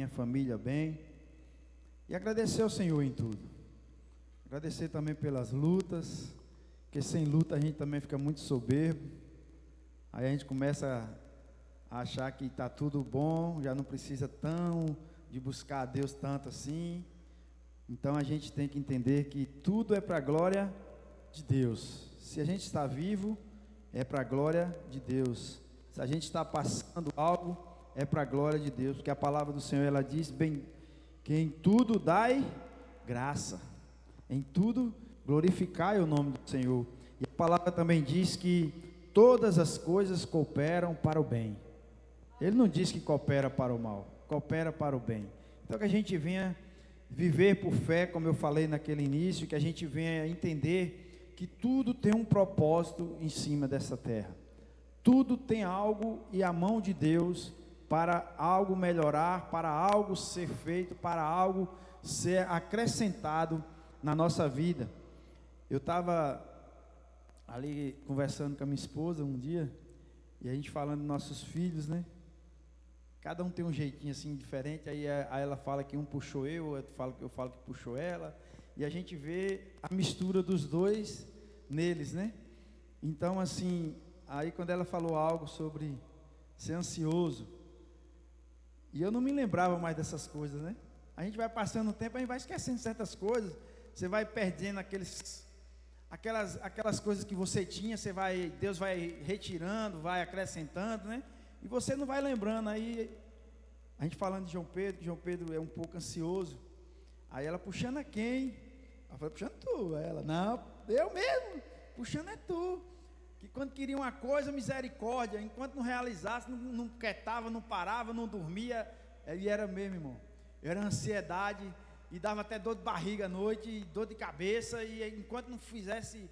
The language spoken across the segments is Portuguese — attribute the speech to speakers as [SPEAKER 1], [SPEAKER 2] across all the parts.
[SPEAKER 1] minha família bem. E agradecer ao Senhor em tudo. Agradecer também pelas lutas, porque sem luta a gente também fica muito soberbo. Aí a gente começa a achar que está tudo bom, já não precisa tão de buscar a Deus tanto assim. Então a gente tem que entender que tudo é para a glória de Deus. Se a gente está vivo, é para a glória de Deus. Se a gente está passando algo, é para a glória de Deus, porque a palavra do Senhor, ela diz bem, que em tudo dai graça, em tudo glorificai o nome do Senhor. E a palavra também diz que todas as coisas cooperam para o bem. Ele não diz que coopera para o mal, coopera para o bem. Então que a gente venha viver por fé, como eu falei naquele início, que a gente venha entender que tudo tem um propósito em cima dessa terra. Tudo tem algo e a mão de Deus para algo melhorar, para algo ser feito, para algo ser acrescentado na nossa vida. Eu estava ali conversando com a minha esposa um dia, e a gente falando dos nossos filhos, né? Cada um tem um jeitinho assim diferente, aí ela fala que um puxou eu falo que puxou ela, e a gente vê a mistura dos dois neles, né? Então assim, aí quando ela falou algo sobre ser ansioso, e eu não me lembrava mais dessas coisas, né? A gente vai passando o tempo, a gente vai esquecendo certas coisas, você vai perdendo aquelas coisas que você tinha, Deus vai retirando, vai acrescentando, né? E você não vai lembrando. Aí a gente falando de João Pedro é um pouco ansioso. Aí ela puxando a quem? Ela falou, puxando tu. Aí ela, não, eu mesmo, puxando é tu. Que quando queria uma coisa, misericórdia, enquanto não realizasse, não quietava, não parava, não dormia. E era mesmo, irmão. Era ansiedade, e dava até dor de barriga à noite, e dor de cabeça, e enquanto não fizesse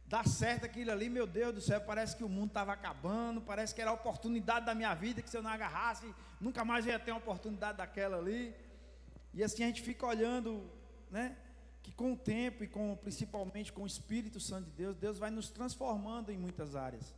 [SPEAKER 1] dar certo aquilo ali, meu Deus do céu, parece que o mundo estava acabando, parece que era a oportunidade da minha vida, que se eu não agarrasse, nunca mais ia ter uma oportunidade daquela ali. E assim a gente fica olhando, né, que com o tempo e principalmente com o Espírito Santo de Deus, Deus vai nos transformando em muitas áreas.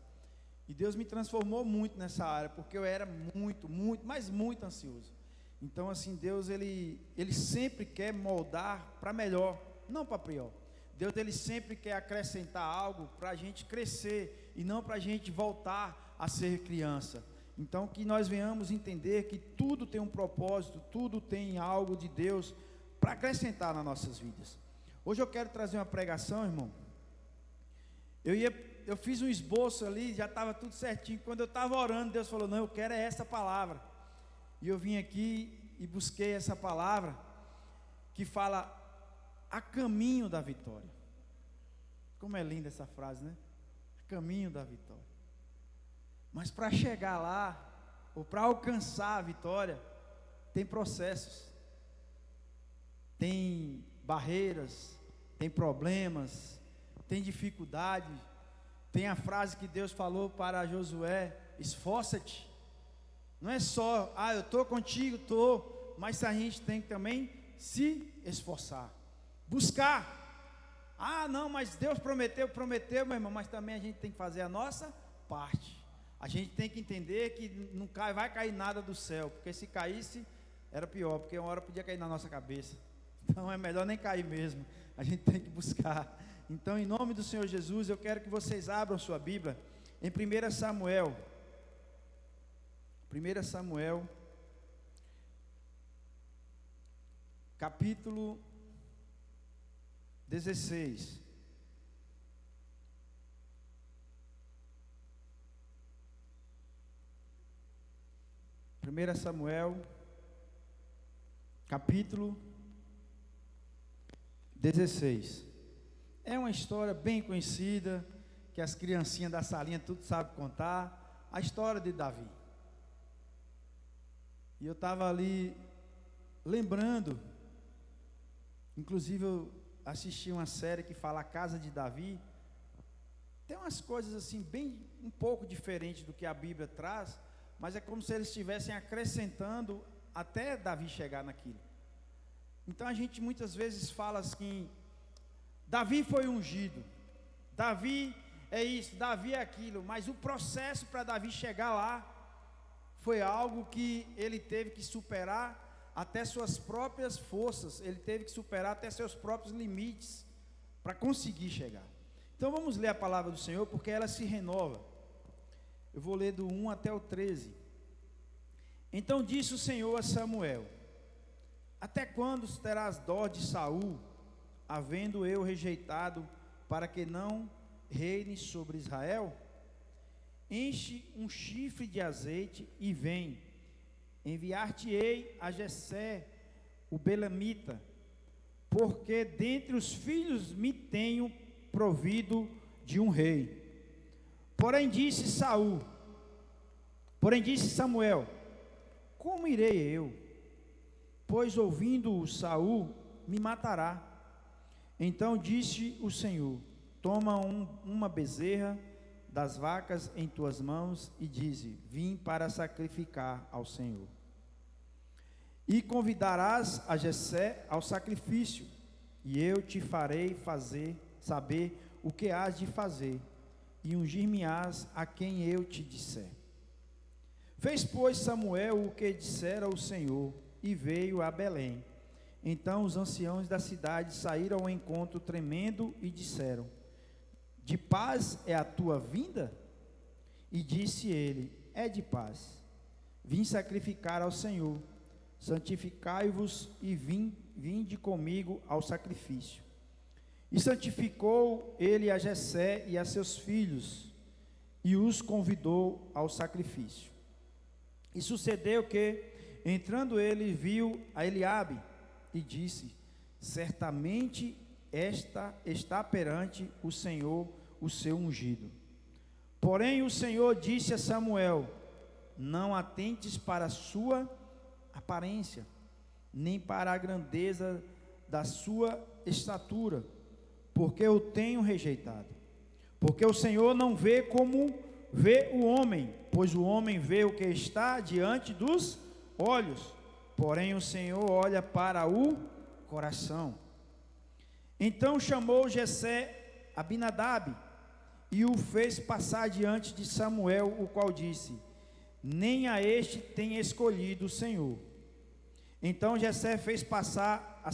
[SPEAKER 1] E Deus me transformou muito nessa área, porque eu era muito, mas muito ansioso. Então assim, Deus ele sempre quer moldar para melhor, não para pior. Deus ele sempre quer acrescentar algo para a gente crescer e não para a gente voltar a ser criança. Então que nós venhamos entender que tudo tem um propósito, tudo tem algo de Deus para acrescentar nas nossas vidas. Hoje eu quero trazer uma pregação, irmão. Eu fiz um esboço ali, já estava tudo certinho. Quando eu estava orando, Deus falou, não, eu quero é essa palavra. E eu vim aqui e busquei essa palavra que fala a caminho da vitória. Como é linda essa frase, né? A caminho da vitória. Mas para chegar lá, ou para alcançar a vitória, tem processos, tem barreiras, tem problemas, tem dificuldade. Tem a frase que Deus falou para Josué, esforça-te. Não é só, eu estou contigo, mas a gente tem que também se esforçar, buscar. Não, mas Deus prometeu, meu irmão, mas também a gente tem que fazer a nossa parte. A gente tem que entender que não vai cair nada do céu, porque se caísse, era pior, porque uma hora podia cair na nossa cabeça. Então é melhor nem cair mesmo, a gente tem que buscar. Então em nome do Senhor Jesus, eu quero que vocês abram sua Bíblia em 1 Samuel, capítulo 16. Primeira Samuel, capítulo 16. É uma história bem conhecida, que as criancinhas da salinha tudo sabem contar, a história de Davi. E eu estava ali lembrando, inclusive eu assisti uma série que fala a Casa de Davi. Tem umas coisas assim bem um pouco diferentes do que a Bíblia traz, mas é como se eles estivessem acrescentando até Davi chegar naquilo. Então a gente muitas vezes fala assim, Davi foi ungido, Davi é isso, Davi é aquilo, mas o processo para Davi chegar lá foi algo que ele teve que superar até suas próprias forças, ele teve que superar até seus próprios limites para conseguir chegar. Então vamos ler a palavra do Senhor, porque ela se renova. Eu vou ler do 1 até o 13. Então disse o Senhor a Samuel: até quando terás dó de Saul, havendo eu rejeitado, para que não reine sobre Israel? Enche um chifre de azeite e vem, enviar-te-ei a Jessé, o belemita, porque dentre os filhos me tenho provido de um rei. Porém disse Samuel: como irei eu? Pois ouvindo Saul me matará. Então disse o Senhor: toma uma bezerra das vacas em tuas mãos e dize: vim para sacrificar ao Senhor. E convidarás a Jessé ao sacrifício, e eu te farei saber o que hás de fazer, e ungir-me-ás a quem eu te disser. Fez, pois, Samuel o que dissera o Senhor, e veio a Belém. Então os anciãos da cidade saíram ao encontro tremendo e disseram: de paz é a tua vinda? E disse ele: é de paz. Vim sacrificar ao Senhor. Santificai-vos e vinde comigo ao sacrifício. E santificou ele a Jessé e a seus filhos, e os convidou ao sacrifício. E sucedeu que, entrando ele, viu a Eliabe, e disse: certamente esta está perante o Senhor, o seu ungido. Porém o Senhor disse a Samuel: não atentes para a sua aparência, nem para a grandeza da sua estatura, porque eu tenho rejeitado. Porque o Senhor não vê como vê o homem, pois o homem vê o que está diante dos olhos, porém o Senhor olha para o coração. Então chamou Jessé Abinadab e o fez passar diante de Samuel, o qual disse: nem a este tem escolhido o Senhor. Então Jessé fez passar a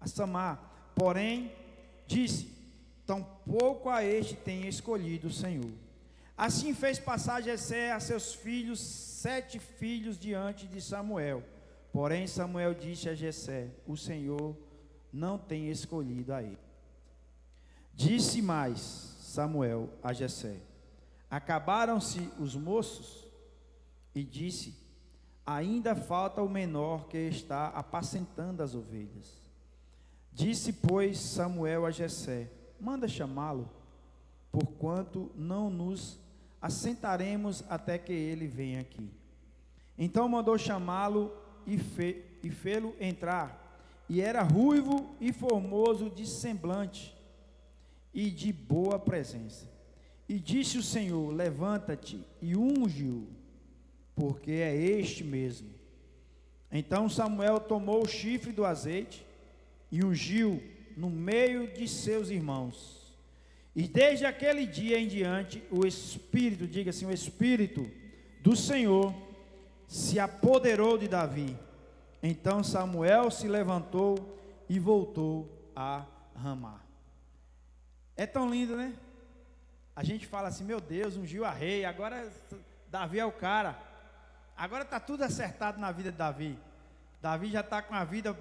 [SPEAKER 1] Samar, porém disse: tampouco a este tem escolhido o Senhor. Assim fez passar Jessé a seus filhos, 7 filhos diante de Samuel. Porém Samuel disse a Jessé: o Senhor não tem escolhido a ele. Disse mais Samuel a Jessé: acabaram-se os moços? E disse: ainda falta o menor que está apacentando as ovelhas. Disse, pois, Samuel a Jessé: manda chamá-lo, porquanto não nos assentaremos até que ele venha aqui. Então mandou chamá-lo e fê-lo entrar. E era ruivo e formoso de semblante e de boa presença. E disse o Senhor: levanta-te e unge-o, porque é este mesmo. Então Samuel tomou o chifre do azeite e ungiu no meio de seus irmãos. E desde aquele dia em diante, o Espírito, diga assim, o Espírito do Senhor se apoderou de Davi. Então Samuel se levantou e voltou a Ramá. É tão lindo, né? A gente fala assim: meu Deus, ungiu a rei, agora Davi é o cara. Agora está tudo acertado na vida de Davi. Davi já está com a vida,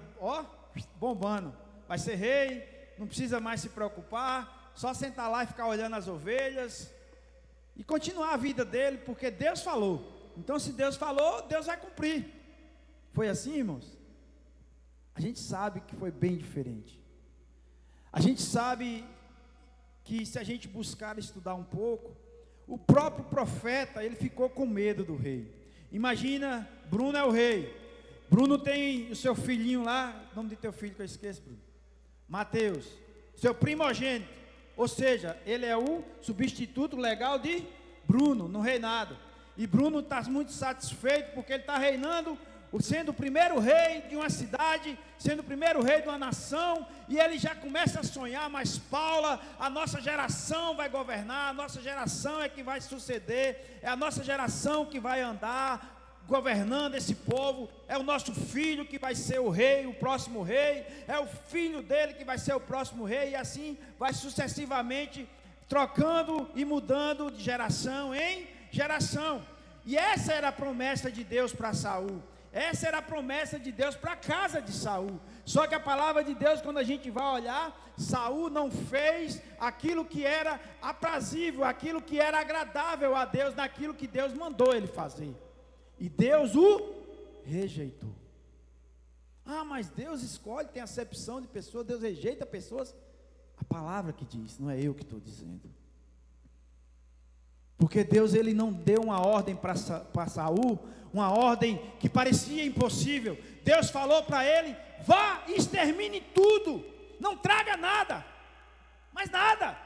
[SPEAKER 1] bombando. Vai ser rei, não precisa mais se preocupar, só sentar lá e ficar olhando as ovelhas e continuar a vida dele, porque Deus falou. Então, se Deus falou, Deus vai cumprir. Foi assim, irmãos? A gente sabe que foi bem diferente. A gente sabe que, se a gente buscar estudar um pouco, o próprio profeta, ele ficou com medo do rei. Imagina, Bruno é o rei. Bruno tem o seu filhinho lá, o nome de teu filho que eu esqueço, Bruno. Mateus, seu primogênito. Ou seja, ele é o substituto legal de Bruno no reinado. E Bruno está muito satisfeito porque ele está reinando, sendo o primeiro rei de uma cidade, sendo o primeiro rei de uma nação, e ele já começa a sonhar: mas Paula, a nossa geração vai governar, a nossa geração é que vai suceder, é a nossa geração que vai andar governando esse povo, é o nosso filho que vai ser o rei, o próximo rei, é o filho dele que vai ser o próximo rei, e assim vai sucessivamente trocando e mudando de geração em geração. E essa era a promessa de Deus para Saul. Essa era a promessa de Deus para a casa de Saul. Só que a palavra de Deus, quando a gente vai olhar, Saul não fez aquilo que era aprazível, aquilo que era agradável a Deus, naquilo que Deus mandou ele fazer. E Deus o rejeitou. Ah, mas Deus escolhe, tem acepção de pessoas, Deus rejeita pessoas. A palavra que diz, não é eu que estou dizendo. Porque Deus, ele não deu uma ordem para Saul, uma ordem que parecia impossível. Deus falou para ele: vá e extermine tudo, não traga nada, mas nada.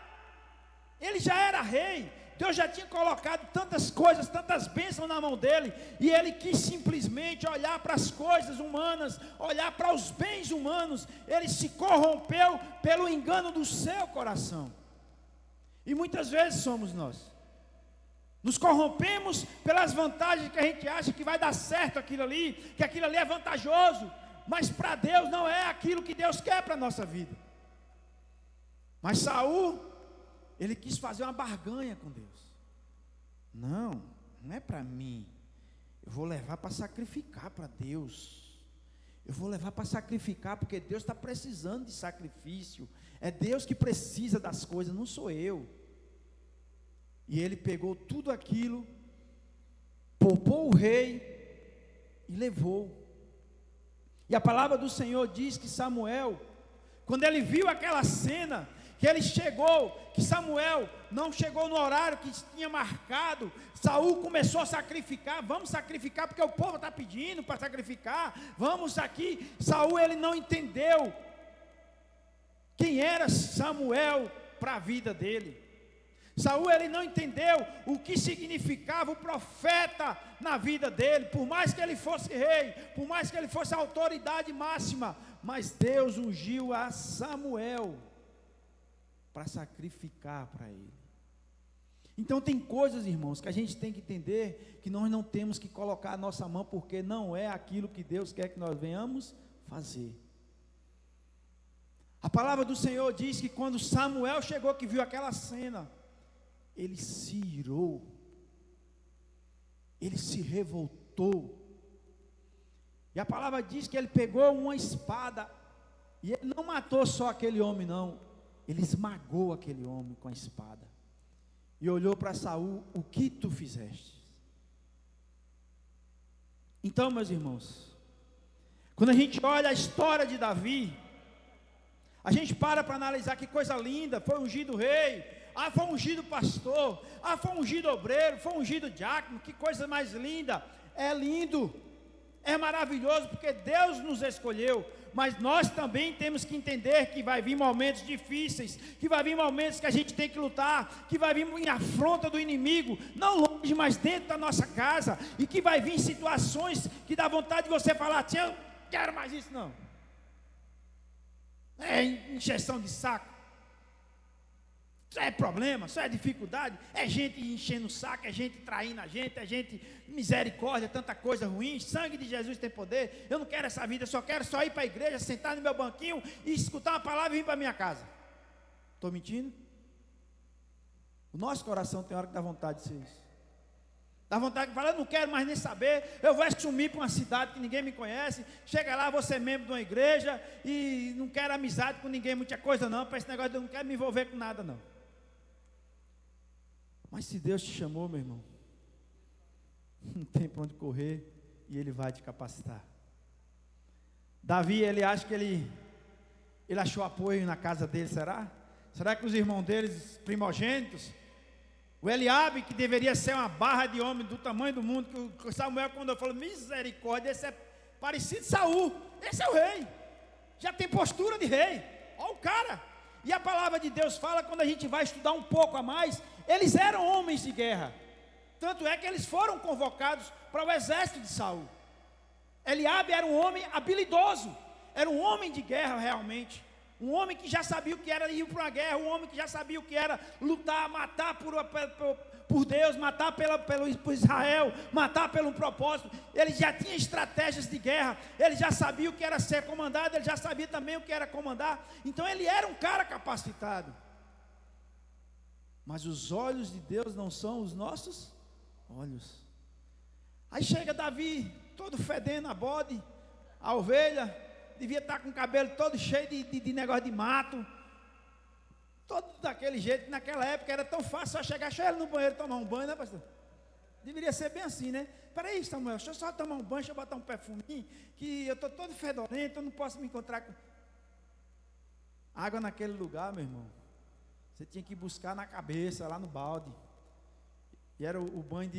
[SPEAKER 1] Ele já era rei, Deus já tinha colocado tantas coisas, tantas bênçãos na mão dele, e ele quis simplesmente olhar para as coisas humanas, olhar para os bens humanos. Ele se corrompeu pelo engano do seu coração. E muitas vezes somos nós. Nos corrompemos pelas vantagens que a gente acha que vai dar certo aquilo ali, que aquilo ali é vantajoso, mas para Deus não é aquilo que Deus quer para a nossa vida. Mas Saul, ele quis fazer uma barganha com Deus. Não é para mim, eu vou levar para sacrificar para Deus. Eu vou levar para sacrificar, porque Deus está precisando de sacrifício. É Deus que precisa das coisas, não sou eu. E ele pegou tudo aquilo, poupou o rei e levou. E a palavra do Senhor diz que Samuel, quando ele viu aquela cena, que ele chegou, que Samuel não chegou no horário que tinha marcado, Saul começou a sacrificar. Vamos sacrificar porque o povo está pedindo para sacrificar, vamos aqui. Saul, ele não entendeu quem era Samuel para a vida dele. Saul, ele não entendeu o que significava o profeta na vida dele. Por mais que ele fosse rei, por mais que ele fosse a autoridade máxima, mas Deus ungiu a Samuel para sacrificar para ele. Então tem coisas, irmãos, que a gente tem que entender, que nós não temos que colocar a nossa mão, porque não é aquilo que Deus quer que nós venhamos fazer. A palavra do Senhor diz que quando Samuel chegou, que viu aquela cena, ele se irou, ele se revoltou, e a palavra diz que ele pegou uma espada, e ele não matou só aquele homem não, ele esmagou aquele homem com a espada, e olhou para Saul: o que tu fizeste? Então, meus irmãos, quando a gente olha a história de Davi, a gente para analisar que coisa linda, foi ungido rei, foi ungido pastor, foi ungido obreiro, foi ungido diácono, que coisa mais linda. É lindo, é maravilhoso, porque Deus nos escolheu, mas nós também temos que entender que vai vir momentos difíceis, que vai vir momentos que a gente tem que lutar, que vai vir em afronta do inimigo, não longe, mas dentro da nossa casa, e que vai vir situações que dá vontade de você falar: eu não quero mais isso não. É encheção de saco, isso é problema, isso é dificuldade, é gente enchendo o saco, é gente traindo a gente, é gente, misericórdia, tanta coisa ruim. Sangue de Jesus tem poder. Eu não quero essa vida, eu só quero ir para a igreja, sentar no meu banquinho e escutar uma palavra e vir para a minha casa. Estou mentindo? O nosso coração tem hora que dá vontade de ser isso. Dá vontade de falar: eu não quero mais nem saber, eu vou sumir para uma cidade que ninguém me conhece, chega lá, vou ser membro de uma igreja e não quero amizade com ninguém, muita coisa não, para esse negócio, eu não quero me envolver com nada não. Mas se Deus te chamou, meu irmão, não tem para onde correr, e Ele vai te capacitar. Davi, ele acha que ele achou apoio na casa dele, será? Será que os irmãos deles, primogênitos, o Eliabe, que deveria ser uma barra de homem do tamanho do mundo, que o Samuel, quando eu falo misericórdia, esse é parecido Saul, esse é o rei, já tem postura de rei, olha o cara. E a palavra de Deus fala, quando a gente vai estudar um pouco a mais, eles eram homens de guerra, tanto é que eles foram convocados para o exército de Saul. Eliabe era um homem habilidoso, era um homem de guerra realmente, Um homem que já sabia o que era ir para uma guerra, um homem que já sabia o que era lutar, matar por Deus, matar por Israel, matar pelo propósito. Ele já tinha estratégias de guerra, ele já sabia o que era ser comandado, ele já sabia também o que era comandar. Então ele era um cara capacitado. Mas os olhos de Deus não são os nossos olhos. Aí chega Davi, todo fedendo a bode, a ovelha, devia estar com o cabelo todo cheio de negócio de mato, todo daquele jeito. Naquela época era tão fácil só chegar, deixa ele no banheiro tomar um banho, né, pastor? Deveria ser bem assim, né? Peraí, Samuel, deixa eu só tomar um banho, deixa eu botar um perfuminho, que eu estou todo fedorento, eu não posso me encontrar com água naquele lugar, meu irmão. Você tinha que buscar na cabeça, lá no balde. E era o banho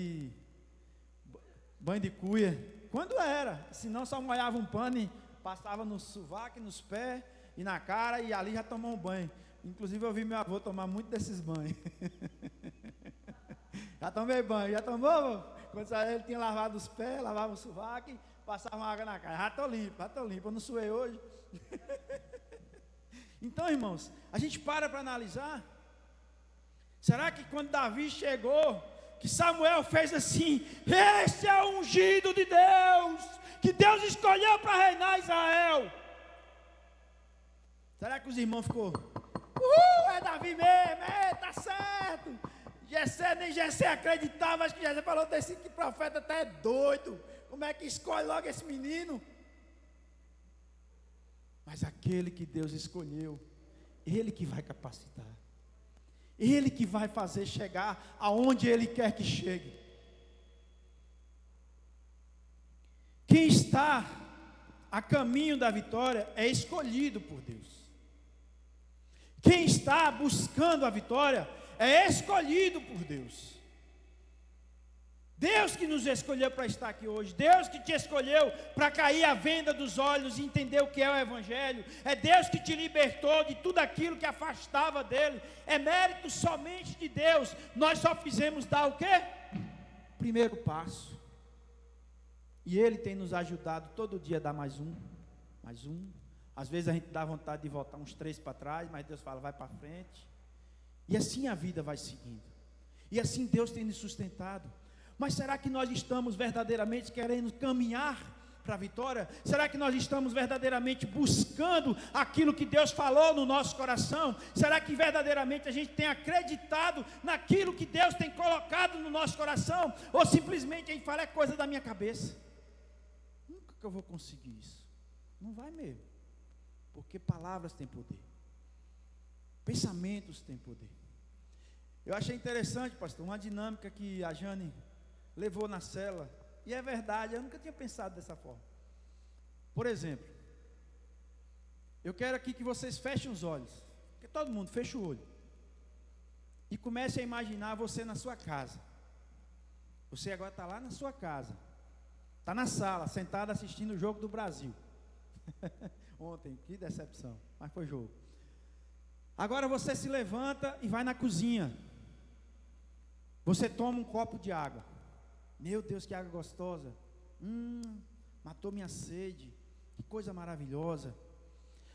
[SPEAKER 1] de cuia. Quando era? Senão só molhava um pano e passava no sovaco, nos pés e na cara, e ali já tomou um banho. Inclusive eu vi meu avô tomar muito desses banhos. Já tomei banho, já tomou? Quando ele tinha lavado os pés, lavava o sovaco e passava uma água na cara. Já estou limpo, eu não suei hoje. Então, irmãos, a gente para analisar. Será que quando Davi chegou, que Samuel fez assim: esse é o ungido de Deus, que Deus escolheu para reinar Israel? Será que os irmãos ficou: é Davi mesmo, tá certo? Nem Jessé acreditava, acho que Jessé falou desse que profeta até é doido, como é que escolhe logo esse menino? Mas aquele que Deus escolheu, Ele que vai capacitar, Ele que vai fazer chegar aonde Ele quer que chegue. Quem está a caminho da vitória é escolhido por Deus. Quem está buscando a vitória é escolhido por Deus. Deus que nos escolheu para estar aqui hoje, Deus que te escolheu para cair a venda dos olhos e entender o que é o Evangelho, é Deus que te libertou de tudo aquilo que afastava dele, é mérito somente de Deus. Nós só fizemos dar o quê? Primeiro passo, e Ele tem nos ajudado todo dia a dar mais um, às vezes a gente dá vontade de voltar uns 3 para trás, mas Deus fala, vai para frente, e assim a vida vai seguindo, e assim Deus tem nos sustentado. Mas será que nós estamos verdadeiramente querendo caminhar para a vitória? Será que nós estamos verdadeiramente buscando aquilo que Deus falou no nosso coração? Será que verdadeiramente a gente tem acreditado naquilo que Deus tem colocado no nosso coração? Ou simplesmente a gente fala, é coisa da minha cabeça, nunca que eu vou conseguir isso? Não vai mesmo, porque palavras têm poder, pensamentos têm poder. Eu achei interessante, pastor, uma dinâmica que a Jane levou na cela, e é verdade, eu nunca tinha pensado dessa forma. Por exemplo, eu quero aqui que vocês fechem os olhos, porque todo mundo fecha o olho, e comece a imaginar você na sua casa. Você agora está lá na sua casa, está na sala, sentado assistindo o jogo do Brasil. Ontem, que decepção, mas foi jogo. Agora você se levanta e vai na cozinha. Você toma um copo de água. Meu Deus, que água gostosa. Matou minha sede. Que coisa maravilhosa.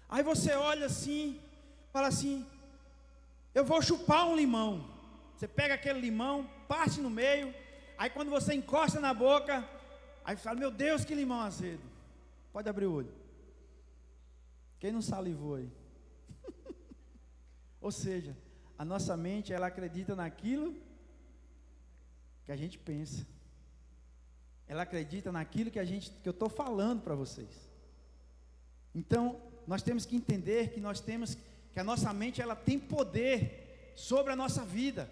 [SPEAKER 1] Aí você olha assim, fala assim, eu vou chupar um limão. Você pega aquele limão, parte no meio, aí quando você encosta na boca, aí fala, meu Deus, que limão azedo. Pode abrir o olho. Quem não salivou aí? Ou seja, a nossa mente, ela acredita naquilo que a gente pensa. Ela acredita naquilo que eu estou falando para vocês. Então, nós temos que entender que a nossa mente, ela tem poder sobre a nossa vida.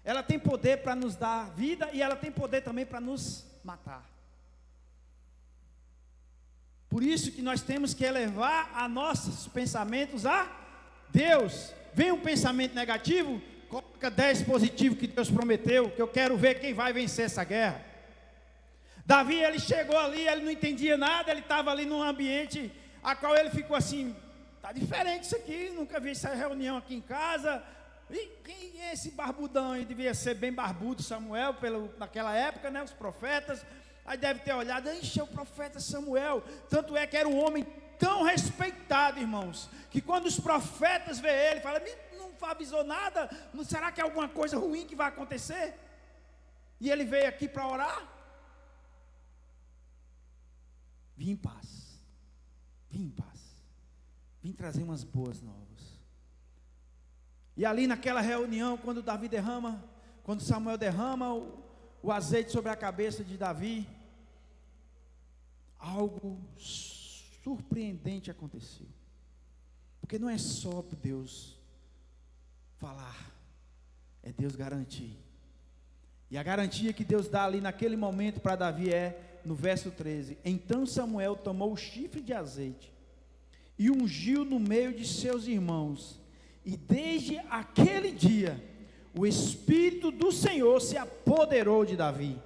[SPEAKER 1] Ela tem poder para nos dar vida e ela tem poder também para nos matar. Por isso que nós temos que elevar a nossos pensamentos a Deus. Vem um pensamento negativo, coloca 10 positivo que Deus prometeu, que eu quero ver quem vai vencer essa guerra. Davi, ele chegou ali, ele não entendia nada, ele estava ali num ambiente a qual ele ficou assim, está diferente isso aqui, nunca vi essa reunião aqui em casa. E quem é esse barbudão aí? Devia ser bem barbudo Samuel, naquela época, os profetas. Aí deve ter olhado, ixi, é o profeta Samuel. Tanto é que era um homem tão respeitado, irmãos, que quando os profetas veem ele, falam: não avisou nada, não, será que é alguma coisa ruim que vai acontecer? E ele veio aqui para orar. Vim em paz, vim trazer umas boas novas. E ali naquela reunião, quando Samuel derrama o azeite sobre a cabeça de Davi, algo surpreendente aconteceu. Porque não é só Deus falar, é Deus garantir. E a garantia que Deus dá ali naquele momento para Davi é, no verso 13: então Samuel tomou o chifre de azeite e ungiu no meio de seus irmãos, e desde aquele dia o Espírito do Senhor se apoderou de Davi.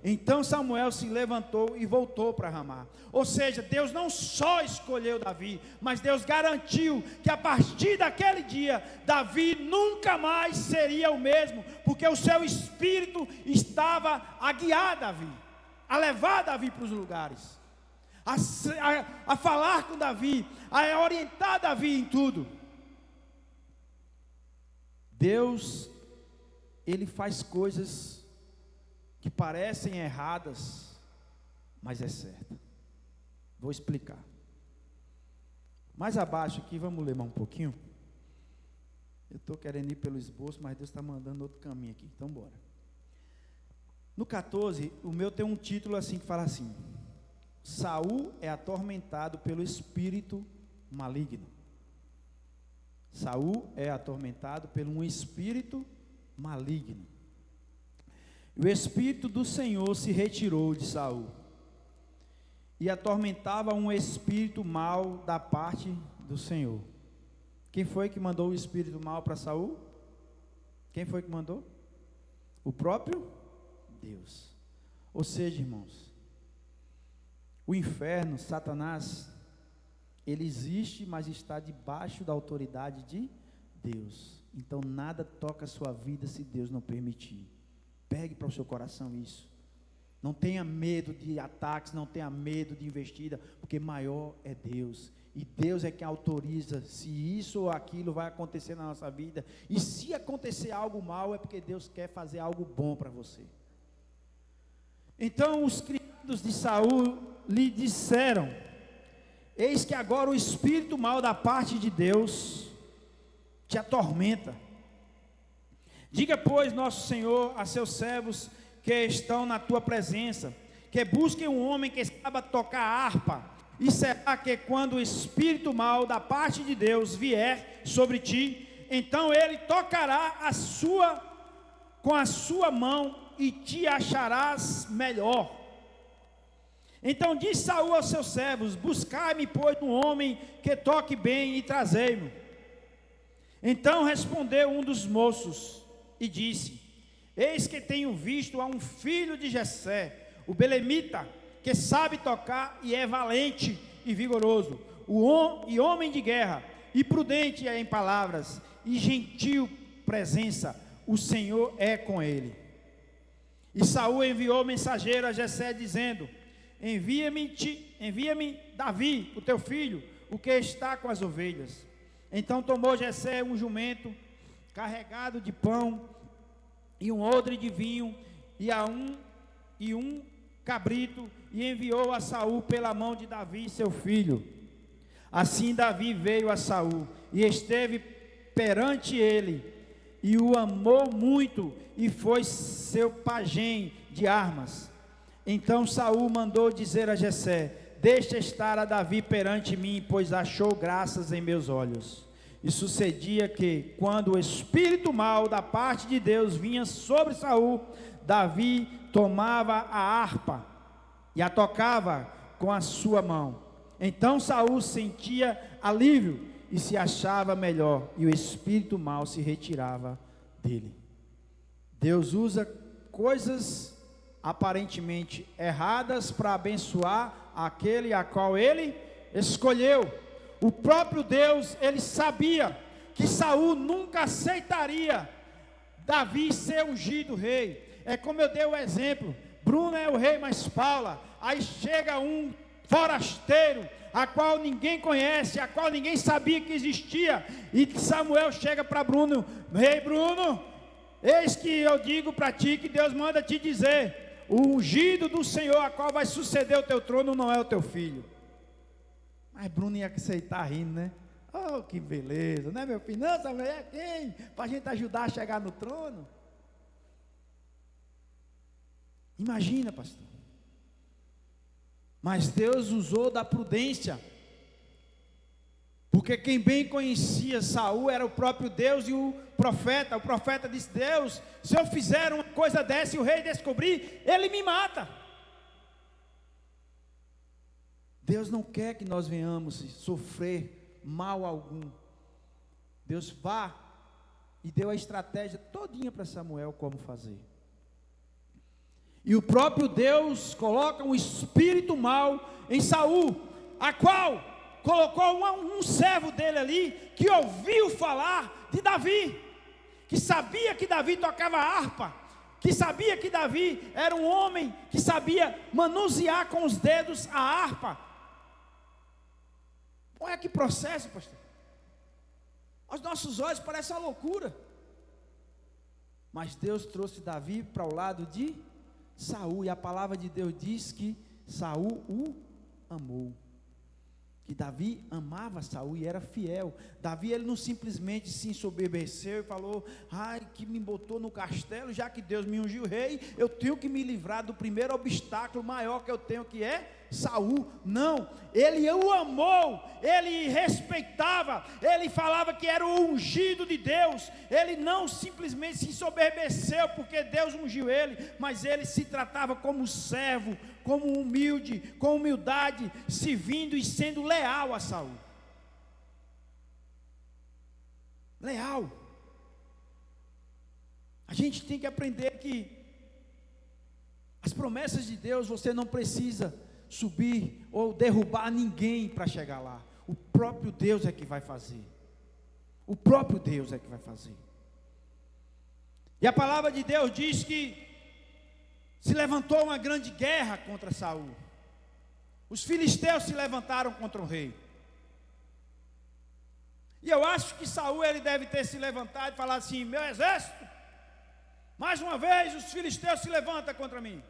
[SPEAKER 1] Então Samuel se levantou e voltou para Ramá. Ou seja, Deus não só escolheu Davi, mas Deus garantiu que a partir daquele dia, Davi nunca mais seria o mesmo, porque o seu Espírito estava a guiar Davi, a levar Davi para os lugares, a falar com Davi, a orientar Davi em tudo. Deus, Ele faz coisas que parecem erradas, mas é certa. Vou explicar. Mais abaixo aqui, vamos ler mais um pouquinho. Eu estou querendo ir pelo esboço, mas Deus está mandando outro caminho aqui, então bora. No 14, o meu tem um título assim, que fala assim: Saul é atormentado pelo espírito maligno. Saul é atormentado por um espírito maligno. O Espírito do Senhor se retirou de Saul, e atormentava um espírito mau da parte do Senhor. Quem foi que mandou o espírito mau para Saul? Quem foi que mandou? O próprio Deus. Ou seja, irmãos, o inferno, Satanás, ele existe, mas está debaixo da autoridade de Deus. Então nada toca a sua vida se Deus não permitir. Pegue para o seu coração isso. Não tenha medo de ataques, não tenha medo de investida, porque maior é Deus. E Deus é quem autoriza se isso ou aquilo vai acontecer na nossa vida. E se acontecer algo mal, é porque Deus quer fazer algo bom para você. Então os criados de Saul lhe disseram: eis que agora o espírito mau da parte de Deus te atormenta. Diga, pois, nosso Senhor a seus servos que estão na tua presença, que busquem um homem que saiba tocar harpa, e será que quando o espírito mau da parte de Deus vier sobre ti, então ele tocará com a sua mão e te acharás melhor. Então disse Saul aos seus servos: buscai-me, pois, um homem que toque bem e trazei-mo. Então respondeu um dos moços e disse: eis que tenho visto a um filho de Jessé, o belemita, que sabe tocar e é valente e vigoroso, e homem de guerra, e prudente em palavras, e gentil presença, o Senhor é com ele. E Saul enviou mensageiro a Jessé, dizendo: envia-me Davi, o teu filho, o que está com as ovelhas. Então tomou Jessé um jumento carregado de pão e um odre de vinho e um cabrito, e enviou a Saul pela mão de Davi, seu filho. Assim Davi veio a Saul e esteve perante ele, e o amou muito, e foi seu pajem de armas. Então Saul mandou dizer a Jessé: deixa estar a Davi perante mim, pois achou graças em meus olhos. E sucedia que, quando o espírito mau da parte de Deus vinha sobre Saul, Davi tomava a harpa e a tocava com a sua mão. Então Saul sentia alívio e se achava melhor, e o espírito mau se retirava dele. Deus usa coisas aparentemente erradas para abençoar aquele a qual ele escolheu. O próprio Deus, ele sabia que Saul nunca aceitaria Davi ser ungido rei. É como eu dei o exemplo: Bruno é o rei, mas Paula, aí chega um forasteiro, a qual ninguém conhece, a qual ninguém sabia que existia. E Samuel chega para Bruno: Rei Bruno, eis que eu digo para ti que Deus manda te dizer: o ungido do Senhor, a qual vai suceder o teu trono, não é o teu filho. Mas Bruno ia aceitar rindo, né? Oh, que beleza, né, meu filho? Não, Samuel, é quem? Para a gente ajudar a chegar no trono. Imagina, pastor. Mas Deus usou da prudência, porque quem bem conhecia Saul era o próprio Deus e o profeta disse: Deus, se eu fizer uma coisa dessa e o rei descobrir, ele me mata. Deus não quer que nós venhamos sofrer mal algum. Deus vá e deu a estratégia todinha para Samuel como fazer. E o próprio Deus coloca um espírito mau em Saul, a qual colocou um servo dele ali, que ouviu falar de Davi, que sabia que Davi tocava harpa, que sabia que Davi era um homem que sabia manusear com os dedos a harpa. Olha que processo, pastor. Aos nossos olhos parece uma loucura, mas Deus trouxe Davi para o lado de Saul, e a palavra de Deus diz que Saul o amou, que Davi amava Saul e era fiel. Davi, ele não simplesmente se ensoberbeceu e falou: ai, que me botou no castelo, já que Deus me ungiu rei, eu tenho que me livrar do primeiro obstáculo maior que eu tenho, que é Saul. Não, ele o amou, ele respeitava, ele falava que era o ungido de Deus. Ele não simplesmente se ensoberbeceu porque Deus ungiu ele, mas ele se tratava como servo, como humilde, com humildade, servindo e sendo leal a Saul. Leal. A gente tem que aprender que as promessas de Deus, você não precisa subir ou derrubar ninguém para chegar lá. O próprio Deus é que vai fazer. O próprio Deus é que vai fazer. E a palavra de Deus diz que se levantou uma grande guerra contra Saul. Os filisteus se levantaram contra o rei. E eu acho que Saul, ele deve ter se levantado e falado assim: meu exército, mais uma vez os filisteus se levantam contra mim.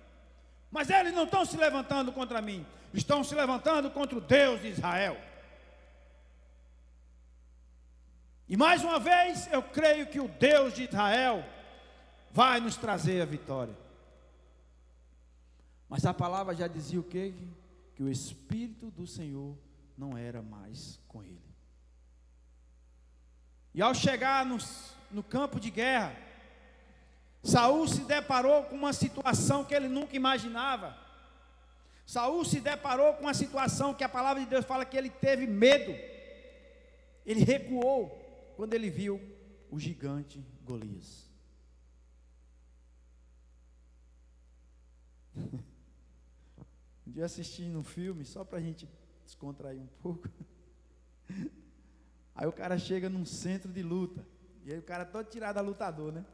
[SPEAKER 1] Mas eles não estão se levantando contra mim, estão se levantando contra o Deus de Israel. E mais uma vez eu creio que o Deus de Israel vai nos trazer a vitória. Mas a palavra já dizia o quê? Que o Espírito do Senhor não era mais com ele. E ao chegar no campo de guerra, Saul se deparou com uma situação que ele nunca imaginava. Saul se deparou com uma situação que a palavra de Deus fala que ele teve medo. Ele recuou quando ele viu o gigante Golias. Um dia assistindo um filme, só para a gente descontrair um pouco. Aí o cara chega num centro de luta, e aí o cara todo tirado a lutador, né?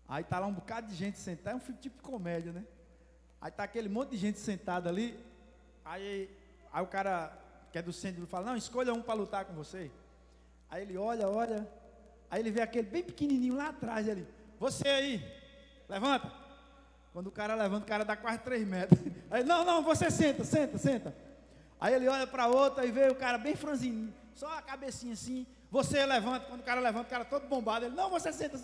[SPEAKER 1] Aí tá lá um bocado de gente sentada, é um filme tipo de comédia, né? Aí tá aquele monte de gente sentada ali, aí o cara que é do centro de luta fala: não, escolha um para lutar com você. Aí ele olha, aí ele vê aquele bem pequenininho lá atrás, ele: você aí, levanta. Quando o cara levanta, o cara dá quase 3 metros. Aí, não, você senta. Aí ele olha para outra e vê o cara bem franzininho, só a cabecinha assim. Você levanta. Quando o cara levanta, o cara todo bombado, ele: não, você senta.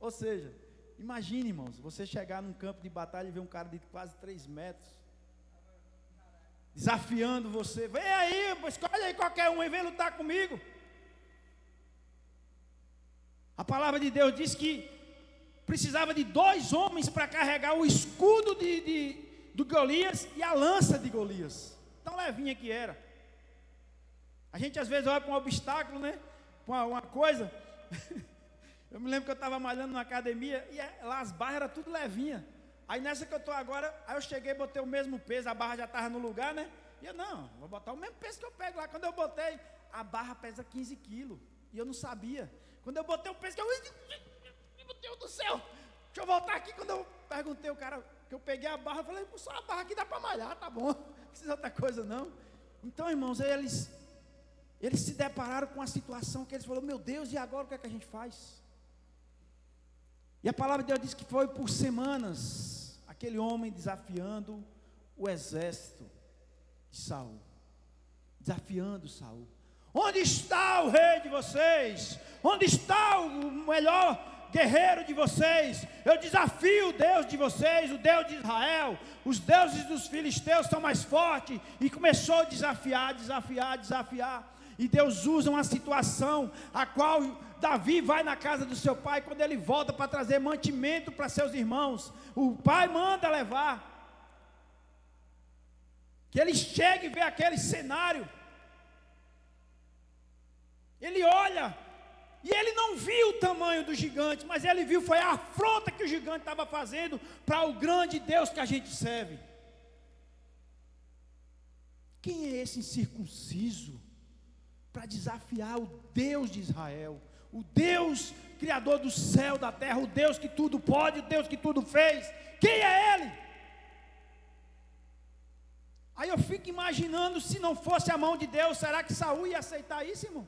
[SPEAKER 1] Ou seja, imagine, irmãos, você chegar num campo de batalha e ver um cara de quase 3 metros, desafiando você: vem aí, escolhe aí qualquer um e vem lutar comigo. A palavra de Deus diz que precisava de 2 homens para carregar o escudo do Golias e a lança de Golias. Tão levinha que era. A gente às vezes olha para um obstáculo, né? Para uma coisa. Eu me lembro que eu estava malhando na academia e lá as barras eram tudo levinha. Aí nessa que eu estou agora, aí eu cheguei e botei o mesmo peso, a barra já estava no lugar, né? E eu: não, vou botar o mesmo peso que eu pego lá. Quando eu botei, a barra pesa 15 quilos. E eu não sabia. Quando eu botei o peso, meu Deus do céu, deixa eu voltar aqui. Quando eu perguntei o cara que eu peguei a barra, eu falei: só a barra aqui dá para malhar, tá bom. precisa de outra coisa não. Então, irmãos, eles se depararam com uma situação que eles falaram, meu Deus, e agora o que é que a gente faz? E a palavra de Deus diz que foi por semanas, aquele homem desafiando o exército de Saul, desafiando Saul. Onde está o rei de vocês? Onde está o melhor guerreiro de vocês? Eu desafio o Deus de vocês, o Deus de Israel. Os deuses dos filisteus são mais fortes. E começou a desafiar. E Deus usa uma situação a qual Davi vai na casa do seu pai, quando ele volta para trazer mantimento para seus irmãos, o pai manda levar. Que ele chega e vê aquele cenário. Ele olha, e ele não viu o tamanho do gigante, mas ele viu, foi a afronta que o gigante estava fazendo para o grande Deus que a gente serve. Quem é esse incircunciso para desafiar o Deus de Israel, o Deus criador do céu, da terra, o Deus que tudo pode, o Deus que tudo fez? Quem é ele? Aí eu fico imaginando, se não fosse a mão de Deus, será que Saul ia aceitar isso, irmão?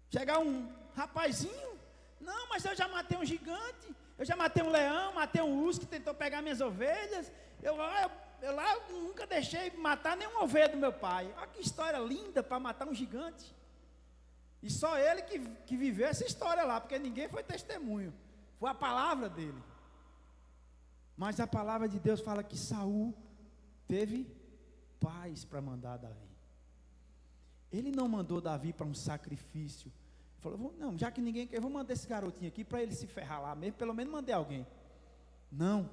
[SPEAKER 1] Chegar um rapazinho, não, mas eu já matei um gigante, eu já matei um leão, matei um urso que tentou pegar minhas ovelhas, eu lá nunca deixei matar nenhuma ovelha do meu pai. Olha que história linda para matar um gigante. E só ele que viveu essa história lá, porque ninguém foi testemunho, foi a palavra dele. Mas a palavra de Deus fala que Saul teve paz para mandar Davi. Ele não mandou Davi para um sacrifício. Ele falou, não, já que ninguém quer, eu vou mandar esse garotinho aqui para ele se ferrar lá mesmo, pelo menos mandei alguém. Não.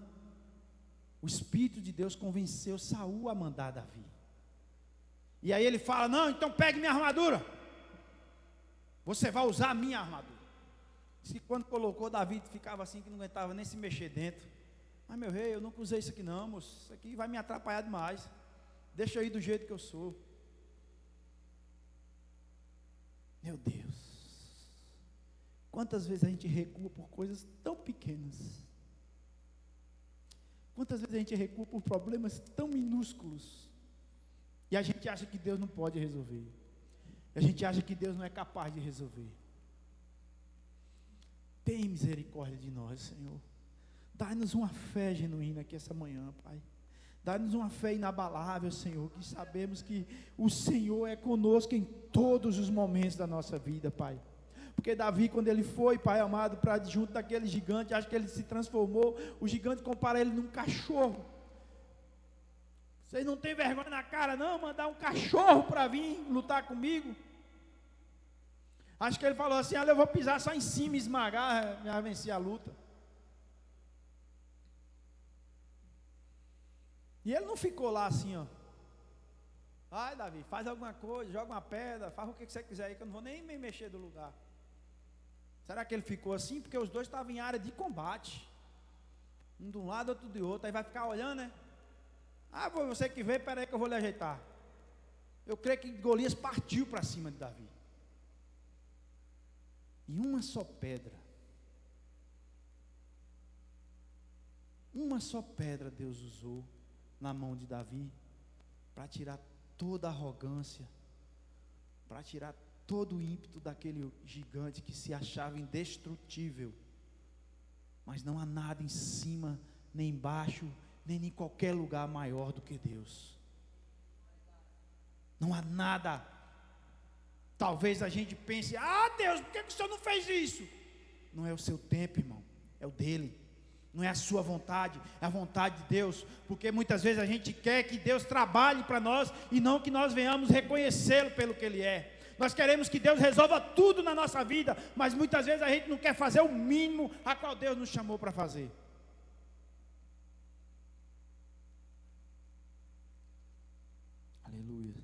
[SPEAKER 1] O Espírito de Deus convenceu Saul a mandar Davi. E aí ele fala, não, então pegue minha armadura. Você vai usar a minha armadura. Diz que quando colocou Davi, ficava assim que não aguentava nem se mexer dentro. Mas meu rei, eu nunca usei isso aqui não, moço. Isso aqui vai me atrapalhar demais. Deixa eu ir do jeito que eu sou. Meu Deus, quantas vezes a gente recua por coisas tão pequenas? Quantas vezes a gente recua por problemas tão minúsculos? E a gente acha que Deus não pode resolver. A gente acha que Deus não é capaz de resolver. Tem misericórdia de nós, Senhor. Dá-nos uma fé genuína aqui essa manhã, Pai. Dá-nos uma fé inabalável, Senhor, que sabemos que o Senhor é conosco em todos os momentos da nossa vida, Pai. Porque Davi, quando ele foi, Pai amado, para junto daquele gigante, acho que ele se transformou, o gigante compara ele num cachorro. Vocês não têm vergonha na cara não, mandar um cachorro para vir lutar comigo? Acho que ele falou assim, eu vou pisar só em cima e esmagar, já venci a luta. E ele não ficou lá assim, ó. Vai, Davi, faz alguma coisa, joga uma pedra, faz o que você quiser aí, que eu não vou nem me mexer do lugar. Será que ele ficou assim? Porque os dois estavam em área de combate. Um de um lado, outro de outro. Aí vai ficar olhando, né? Ah, você que veio, peraí que eu vou lhe ajeitar. Eu creio que Golias partiu para cima de Davi. E uma só pedra. Uma só pedra Deus usou na mão de Davi para tirar toda a arrogância, para tirar todo o ímpeto daquele gigante que se achava indestrutível. Mas não há nada em cima, nem embaixo, nem em qualquer lugar maior do que Deus. Não há nada. Talvez a gente pense, Deus, por que o Senhor não fez isso? Não é o seu tempo, irmão, é o dele. Não é a sua vontade, é a vontade de Deus. Porque muitas vezes a gente quer que Deus trabalhe para nós e não que nós venhamos reconhecê-lo pelo que Ele é. Nós queremos que Deus resolva tudo na nossa vida, mas muitas vezes a gente não quer fazer o mínimo a qual Deus nos chamou para fazer. Aleluia.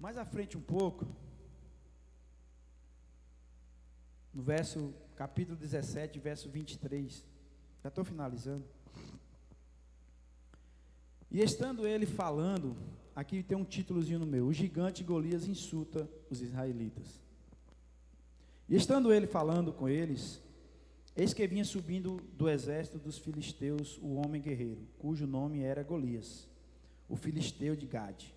[SPEAKER 1] Mais à frente um pouco, no capítulo 17, verso 23, já estou finalizando. E estando ele falando, aqui tem um títulozinho no meu, o gigante Golias insulta os israelitas. E estando ele falando com eles, eis que vinha subindo do exército dos filisteus o homem guerreiro, cujo nome era Golias, o filisteu de Gade.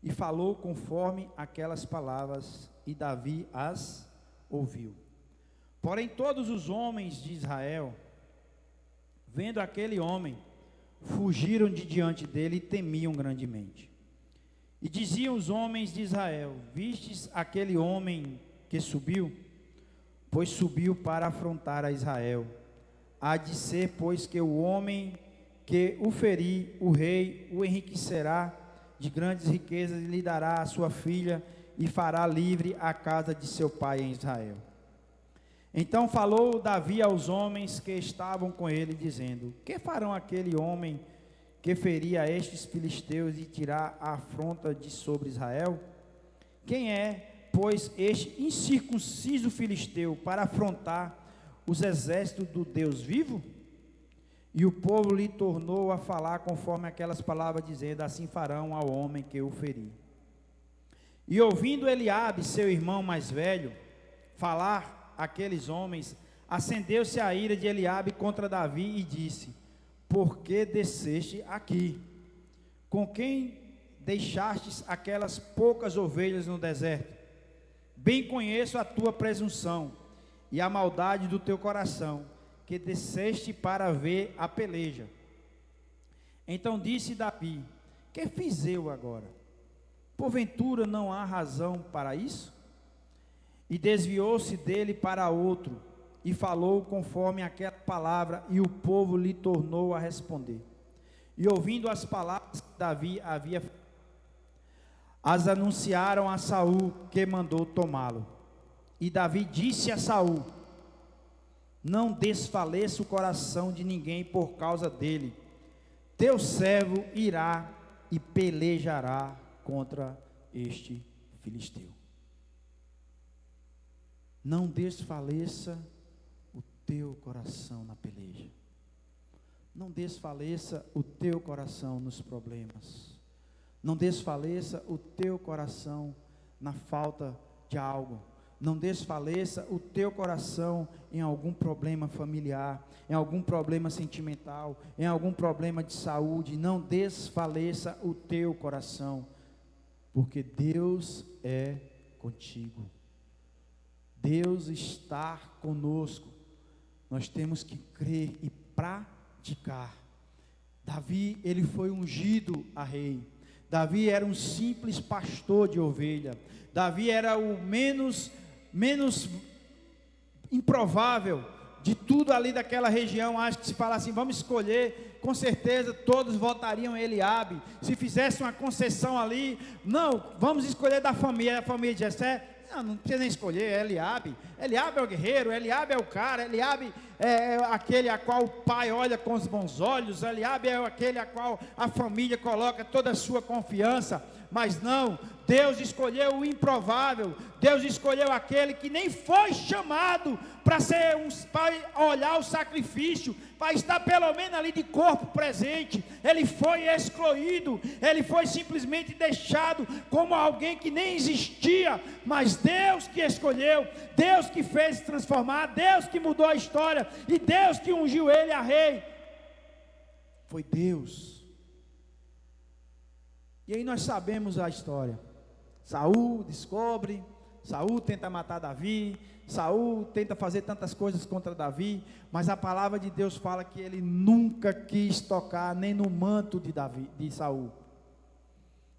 [SPEAKER 1] E falou conforme aquelas palavras, e Davi as ouviu. Porém todos os homens de Israel, vendo aquele homem, fugiram de diante dele e temiam grandemente. E diziam os homens de Israel: vistes aquele homem que subiu? Pois subiu para afrontar a Israel. Há de ser, pois, que o homem que o ferir, o rei o enriquecerá de grandes riquezas e lhe dará a sua filha e fará livre a casa de seu pai em Israel. Então falou Davi aos homens que estavam com ele, dizendo: que farão aquele homem que ferir a estes filisteus e tirar a afronta de sobre Israel? Quem é, pois, este incircunciso filisteu para afrontar os exércitos do Deus vivo? E o povo lhe tornou a falar conforme aquelas palavras, dizendo: assim farão ao homem que o ferir. E ouvindo Eliabe, seu irmão mais velho, falar aqueles homens, acendeu-se a ira de Eliabe contra Davi e disse: por que desceste aqui? Com quem deixastes aquelas poucas ovelhas no deserto? Bem conheço a tua presunção e a maldade do teu coração, que desceste para ver a peleja. Então disse Davi: que fiz eu agora? Porventura não há razão para isso? E desviou-se dele para outro, e falou conforme aquela palavra, e o povo lhe tornou a responder. E ouvindo as palavras que Davi havia, as anunciaram a Saul, que mandou tomá-lo. E Davi disse a Saul: não desfaleça o coração de ninguém por causa dele. Teu servo irá e pelejará contra este filisteu. Não desfaleça o teu coração na peleja. Não desfaleça o teu coração nos problemas. Não desfaleça o teu coração na falta de algo. Não desfaleça o teu coração em algum problema familiar, em algum problema sentimental, em algum problema de saúde. Não desfaleça o teu coração, porque Deus é contigo. Deus está conosco. Nós temos que crer e praticar. Davi, ele foi ungido a rei. Davi era um simples pastor de ovelha. Davi era o menos improvável de tudo ali daquela região. Acho que se falar assim, vamos escolher, com certeza todos votariam Eliabe. Se fizesse uma concessão ali, não, vamos escolher da família de Jessé. Não precisa nem escolher, é Eliabe. Eliabe é o guerreiro, Eliabe é o cara, Eliabe é aquele a qual o pai olha com os bons olhos, Eliabe é aquele a qual a família coloca toda a sua confiança. Mas não, Deus escolheu o improvável. Deus escolheu aquele que nem foi chamado para ser para olhar o sacrifício, para estar pelo menos ali de corpo presente. Ele foi excluído, ele foi simplesmente deixado como alguém que nem existia. Mas Deus que escolheu, Deus que fez se transformar, Deus que mudou a história, e Deus que ungiu ele a rei. Foi Deus. E aí nós sabemos a história. Saul descobre, Saul tenta matar Davi, Saul tenta fazer tantas coisas contra Davi, mas a palavra de Deus fala que ele nunca quis tocar nem no manto de Saul,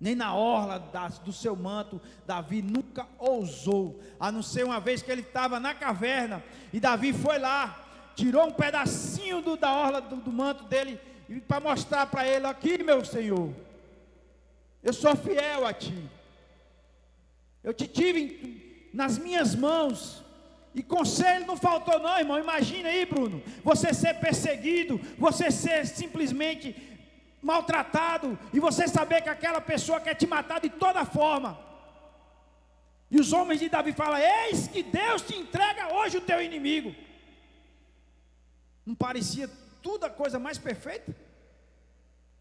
[SPEAKER 1] nem na orla do seu manto. Davi nunca ousou, a não ser uma vez que ele estava na caverna, e Davi foi lá, tirou um pedacinho da orla do manto dele, para mostrar para ele: aqui, meu Senhor, eu sou fiel a ti, eu te tive nas minhas mãos. E conselho não faltou não, irmão. Imagina aí, Bruno, você ser perseguido, você ser simplesmente maltratado, e você saber que aquela pessoa quer te matar de toda forma. E os homens de Davi falam: eis que Deus te entrega hoje o teu inimigo. Não parecia tudo a coisa mais perfeita?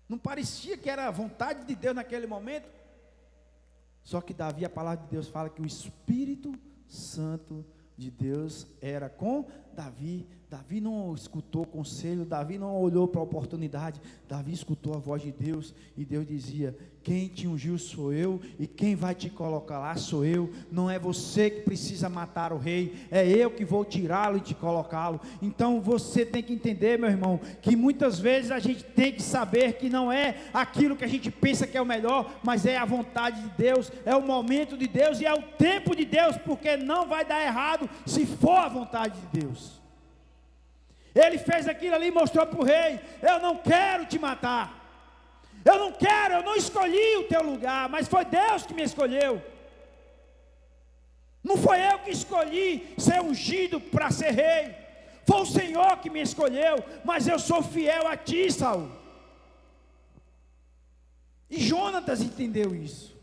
[SPEAKER 1] Não parecia que era a vontade de Deus naquele momento? Só que Davi, a palavra de Deus fala que o Espírito Santo de Deus era com Davi. Davi não escutou conselho, Davi não olhou para a oportunidade, Davi escutou a voz de Deus, e Deus dizia: quem te ungiu sou eu, e quem vai te colocar lá sou eu. Não é você que precisa matar o rei, é eu que vou tirá-lo e te colocá-lo. Então você tem que entender, meu irmão, que muitas vezes a gente tem que saber que não é aquilo que a gente pensa que é o melhor, mas é a vontade de Deus, é o momento de Deus e é o tempo de Deus, porque não vai dar errado se for a vontade de Deus. Ele fez aquilo ali e mostrou para o rei: eu não quero te matar, eu não escolhi o teu lugar, mas foi Deus que me escolheu. Não foi eu que escolhi ser ungido para ser rei, foi o Senhor que me escolheu, mas eu sou fiel a ti, Saul. E Jonatas entendeu isso.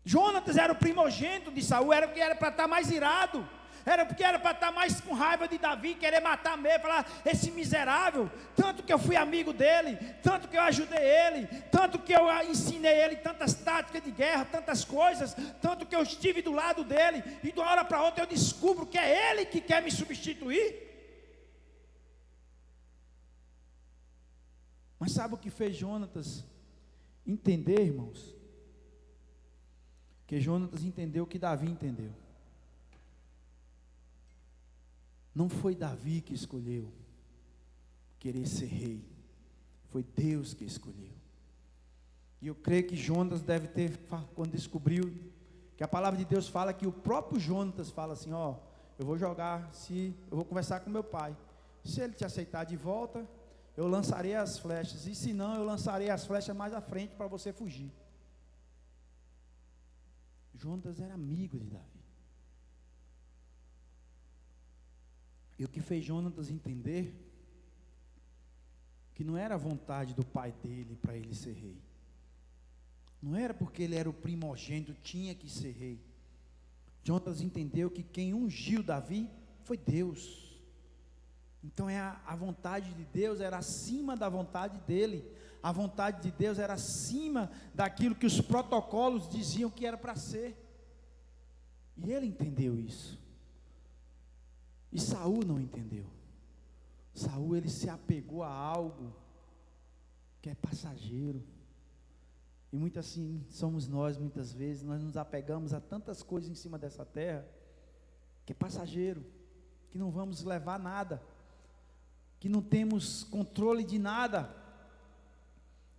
[SPEAKER 1] Jonatas era o primogênito de Saul, era o que era para estar mais irado, era porque era para estar mais com raiva de Davi, querer matar mesmo, falar: esse miserável, tanto que eu fui amigo dele, tanto que eu ajudei ele, tanto que eu ensinei ele tantas táticas de guerra, tantas coisas, tanto que eu estive do lado dele, e de uma hora para outra eu descubro que é ele que quer me substituir. Mas sabe o que fez Jonatas entender, irmãos? Que Jonatas entendeu o que Davi entendeu. Não foi Davi que escolheu querer ser rei, foi Deus que escolheu. E eu creio que Jonatas deve ter, quando descobriu, que a palavra de Deus fala que o próprio Jonatas fala assim: ó, eu vou conversar com meu pai, se ele te aceitar de volta, eu lançarei as flechas, e se não, eu lançarei as flechas mais à frente para você fugir. Jonatas era amigo de Davi. E o que fez Jonatas entender que não era a vontade do pai dele para ele ser rei, não era porque ele era o primogênito, tinha que ser rei. Jonatas entendeu que quem ungiu Davi foi Deus. Então a vontade de Deus era acima da vontade dele, a vontade de Deus era acima daquilo que os protocolos diziam que era para ser. E ele entendeu isso. E Saul não entendeu. Saul, ele se apegou a algo que é passageiro. E muito assim somos nós, muitas vezes, nós nos apegamos a tantas coisas em cima dessa terra, que é passageiro, que não vamos levar nada, que não temos controle de nada,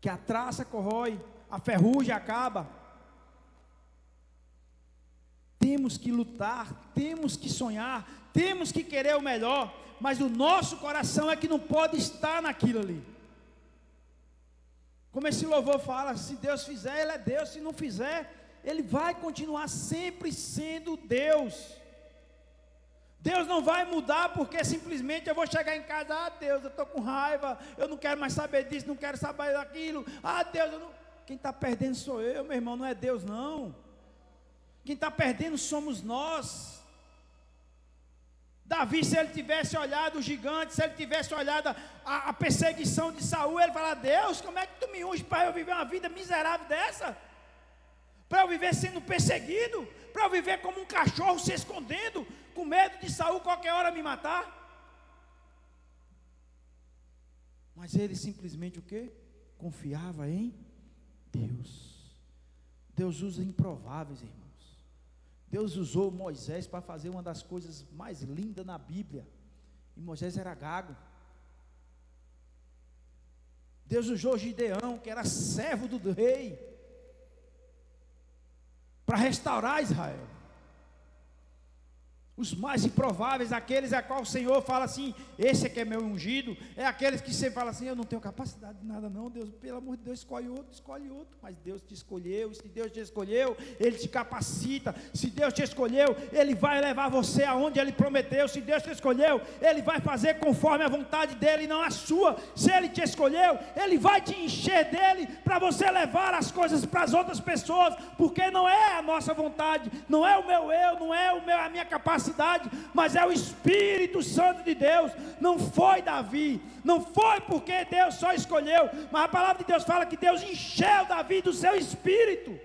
[SPEAKER 1] que a traça corrói, a ferrugem acaba. Temos que lutar, temos que sonhar, temos que querer o melhor, mas o nosso coração é que não pode estar naquilo ali. Como esse louvor fala: se Deus fizer, Ele é Deus, se não fizer, Ele vai continuar sempre sendo Deus. Deus não vai mudar porque simplesmente eu vou chegar em casa: ah, Deus, eu estou com raiva, eu não quero mais saber disso, não quero saber daquilo, ah, Deus, eu não... Quem está perdendo sou eu, meu irmão, não é Deus não. Quem está perdendo somos nós. Davi, se ele tivesse olhado o gigante, se ele tivesse olhado a perseguição de Saul, ele fala: Deus, como é que tu me unge para eu viver uma vida miserável dessa? Para eu viver sendo perseguido? Para eu viver como um cachorro se escondendo, com medo de Saul qualquer hora me matar? Mas ele simplesmente o quê? Confiava em Deus. Deus usa improváveis, irmãos. Deus usou Moisés para fazer uma das coisas mais lindas na Bíblia, e Moisés era gago. Deus usou Gideão, que era servo do rei, para restaurar Israel. Os mais improváveis, aqueles a qual o Senhor fala assim: esse é que é meu ungido, é aqueles que você fala assim: eu não tenho capacidade de nada não, Deus, pelo amor de Deus, escolhe outro, mas Deus te escolheu. Se Deus te escolheu, Ele te capacita. Se Deus te escolheu, Ele vai levar você aonde Ele prometeu. Se Deus te escolheu, Ele vai fazer conforme a vontade dEle, não a sua. Se Ele te escolheu, Ele vai te encher dEle, para você levar as coisas para as outras pessoas, porque não é a nossa vontade, não é o meu eu, não é a minha capacidade, mas é o Espírito Santo de Deus. Não foi Davi, não foi porque Deus só escolheu, mas a palavra de Deus fala que Deus encheu Davi do seu Espírito.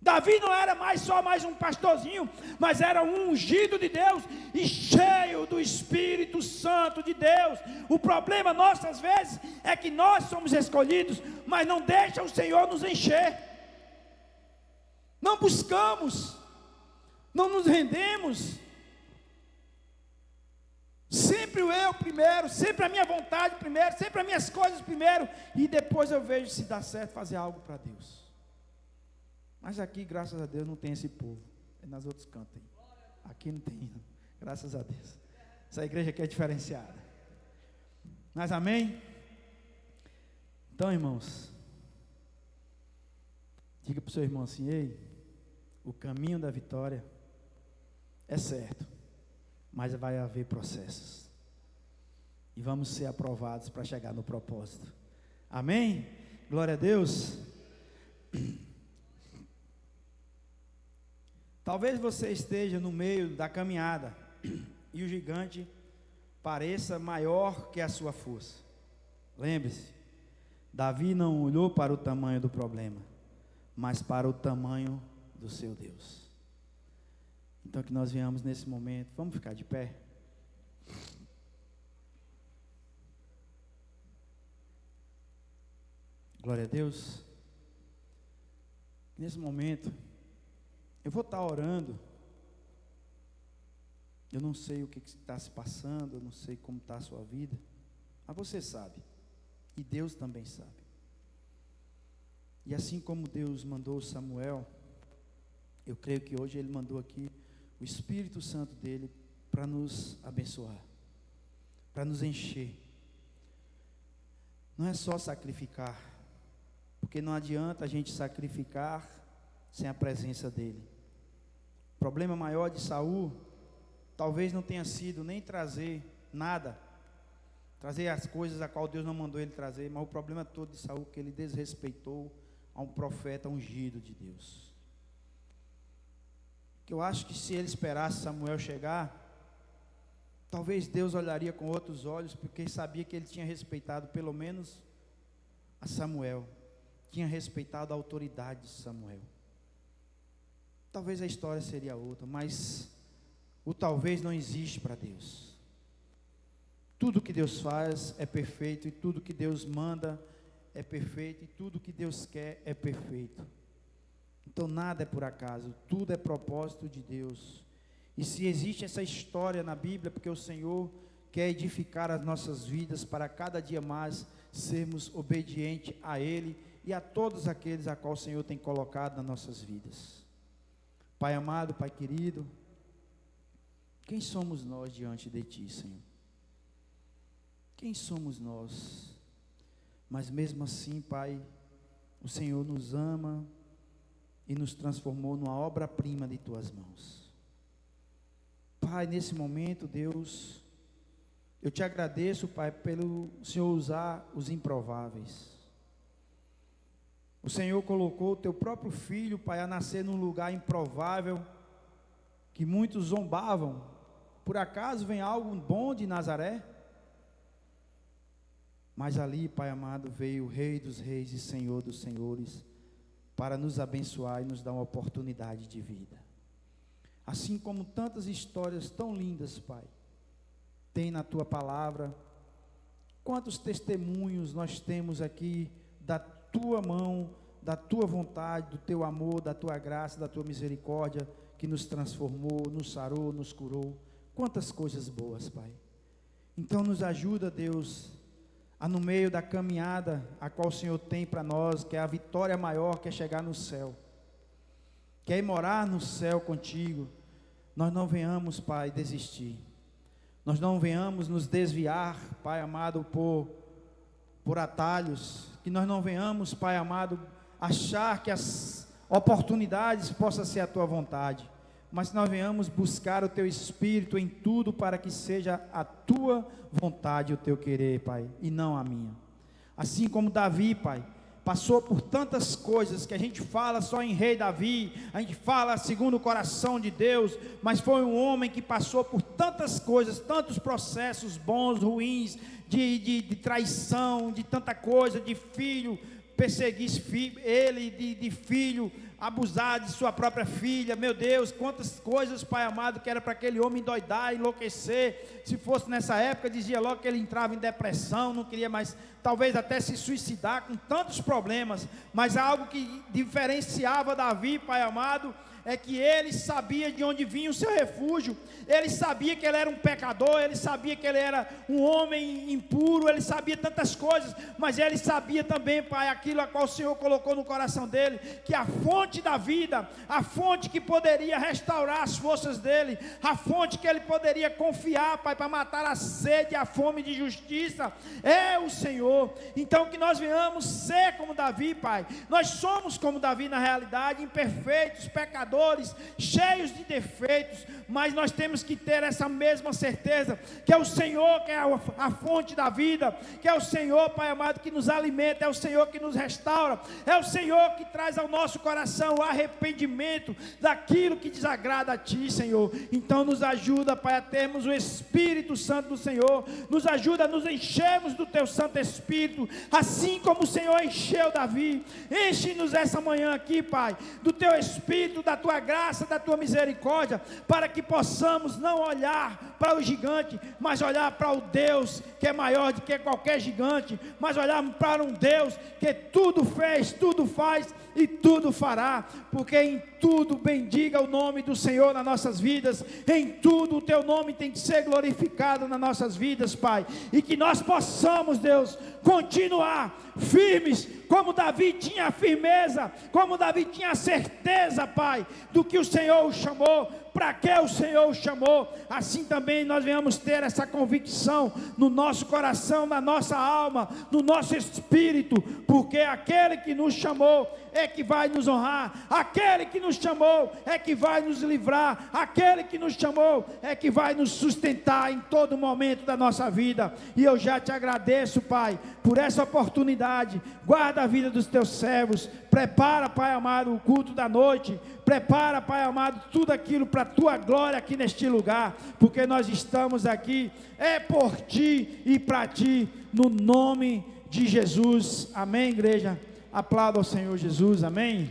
[SPEAKER 1] Davi não era só mais um pastorzinho, mas era um ungido de Deus e cheio do Espírito Santo de Deus. O problema nosso às vezes é que nós somos escolhidos, mas não deixa o Senhor nos encher. Não buscamos, não nos rendemos. Sempre o eu primeiro, sempre a minha vontade primeiro, sempre as minhas coisas primeiro, e depois eu vejo se dá certo fazer algo para Deus. Mas aqui, graças a Deus, não tem esse povo. É nas outros cantos aí. Aqui não tem, não. Graças a Deus. Essa igreja aqui é diferenciada. Mas amém? Então, irmãos, diga para o seu irmão assim: ei, o caminho da vitória é certo, mas vai haver processos. E vamos ser aprovados para chegar no propósito. Amém? Glória a Deus. Talvez você esteja no meio da caminhada e o gigante pareça maior que a sua força. Lembre-se, Davi não olhou para o tamanho do problema, mas para o tamanho do seu Deus. Então que nós venhamos nesse momento, vamos ficar de pé. Glória a Deus. Nesse momento, eu vou estar orando. Eu não sei o que está se passando, eu não sei como está a sua vida, mas você sabe, e Deus também sabe. E assim como Deus mandou Samuel, eu creio que hoje Ele mandou aqui o Espírito Santo dEle para nos abençoar, para nos encher. Não é só sacrificar, porque não adianta a gente sacrificar sem a presença dEle. O problema maior de Saul talvez não tenha sido nem trazer nada, trazer as coisas a qual Deus não mandou ele trazer, mas o problema todo de Saul é que ele desrespeitou a um profeta ungido de Deus. Que eu acho que se ele esperasse Samuel chegar, talvez Deus olharia com outros olhos, porque sabia que ele tinha respeitado pelo menos a Samuel, tinha respeitado a autoridade de Samuel. Talvez a história seria outra, mas o talvez não existe para Deus. Tudo que Deus faz é perfeito, e tudo que Deus manda é perfeito, e tudo que Deus quer é perfeito. Então nada é por acaso, tudo é propósito de Deus. E se existe essa história na Bíblia, porque o Senhor quer edificar as nossas vidas para cada dia mais sermos obedientes a Ele e a todos aqueles a qual o Senhor tem colocado nas nossas vidas. Pai amado, Pai querido, quem somos nós diante de Ti, Senhor? Quem somos nós? Mas mesmo assim, Pai, o Senhor nos ama e nos transformou numa obra-prima de Tuas mãos. Pai, nesse momento, Deus, eu Te agradeço, Pai, pelo Senhor usar os improváveis. O Senhor colocou o Teu próprio Filho, Pai, a nascer num lugar improvável, que muitos zombavam. Por acaso vem algo bom de Nazaré? Mas ali, Pai amado, veio o Rei dos Reis e Senhor dos Senhores, para nos abençoar e nos dar uma oportunidade de vida. Assim como tantas histórias tão lindas, Pai, tem na Tua palavra. Quantos testemunhos nós temos aqui da Tua mão, da Tua vontade, do Teu amor, da Tua graça, da Tua misericórdia, que nos transformou, nos sarou, nos curou. Quantas coisas boas, Pai. Então nos ajuda, Deus, a no meio da caminhada a qual o Senhor tem para nós, que é a vitória maior, que é chegar no céu, que é ir morar no céu contigo, nós não venhamos, Pai, desistir, nós não venhamos nos desviar, Pai amado, por atalhos, que nós não venhamos, Pai amado, achar que as oportunidades possam ser a Tua vontade, mas que nós venhamos buscar o Teu Espírito em tudo, para que seja a Tua vontade, o Teu querer, Pai, e não a minha. Assim como Davi, Pai, passou por tantas coisas, que a gente fala só em rei Davi, a gente fala segundo o coração de Deus, mas foi um homem que passou por tantas coisas, tantos processos bons, ruins, de traição, de tanta coisa, de filho perseguir ele, de filho abusar de sua própria filha. Meu Deus, quantas coisas, Pai amado, que era para aquele homem endoidar, enlouquecer. Se fosse nessa época, dizia logo que ele entrava em depressão, não queria mais, talvez até se suicidar, com tantos problemas. Mas algo que diferenciava Davi, Pai amado, é que ele sabia de onde vinha o seu refúgio. Ele sabia que ele era um pecador, ele sabia que ele era um homem impuro, ele sabia tantas coisas, mas ele sabia também, Pai, aquilo a qual o Senhor colocou no coração dele, que a fonte da vida, a fonte que poderia restaurar as forças dele, a fonte que ele poderia confiar, Pai, para matar a sede e a fome de justiça, é o Senhor. Então que nós venhamos ser como Davi, Pai. Nós somos como Davi na realidade, imperfeitos, pecadores, cheios de defeitos, mas nós temos que ter essa mesma certeza, que é o Senhor que é a fonte da vida, que é o Senhor, Pai amado, que nos alimenta, é o Senhor que nos restaura, é o Senhor que traz ao nosso coração o arrependimento daquilo que desagrada a Ti, Senhor. Então nos ajuda, Pai, a termos o Espírito Santo do Senhor, nos ajuda a nos enchermos do Teu Santo Espírito, assim como o Senhor encheu Davi. Enche-nos essa manhã aqui, Pai, do Teu Espírito, da Tua graça, da Tua misericórdia, para que possamos não olhar para o gigante, mas olhar para o Deus que é maior do que qualquer gigante, mas olhar para um Deus que tudo fez, tudo faz e tudo fará, porque em tudo bendiga o nome do Senhor nas nossas vidas, em tudo o Teu nome tem que ser glorificado nas nossas vidas, Pai, e que nós possamos, Deus, continuar firmes, como Davi tinha firmeza, como Davi tinha certeza, Pai, do que o Senhor o chamou, para que o Senhor o chamou. Assim também nós venhamos ter essa convicção no nosso coração, na nossa alma, no nosso espírito, porque aquele que nos chamou é que vai nos honrar, aquele que nos chamou é que vai nos livrar, aquele que nos chamou é que vai nos sustentar em todo momento da nossa vida. E eu já te agradeço, Pai, por essa oportunidade. Guarda a vida dos teus servos, prepara, Pai amado, o culto da noite, prepara, Pai amado, tudo aquilo para a tua glória aqui neste lugar, porque nós estamos aqui, é por Ti e para Ti, no nome de Jesus, amém, igreja? Aplauda ao Senhor Jesus, amém.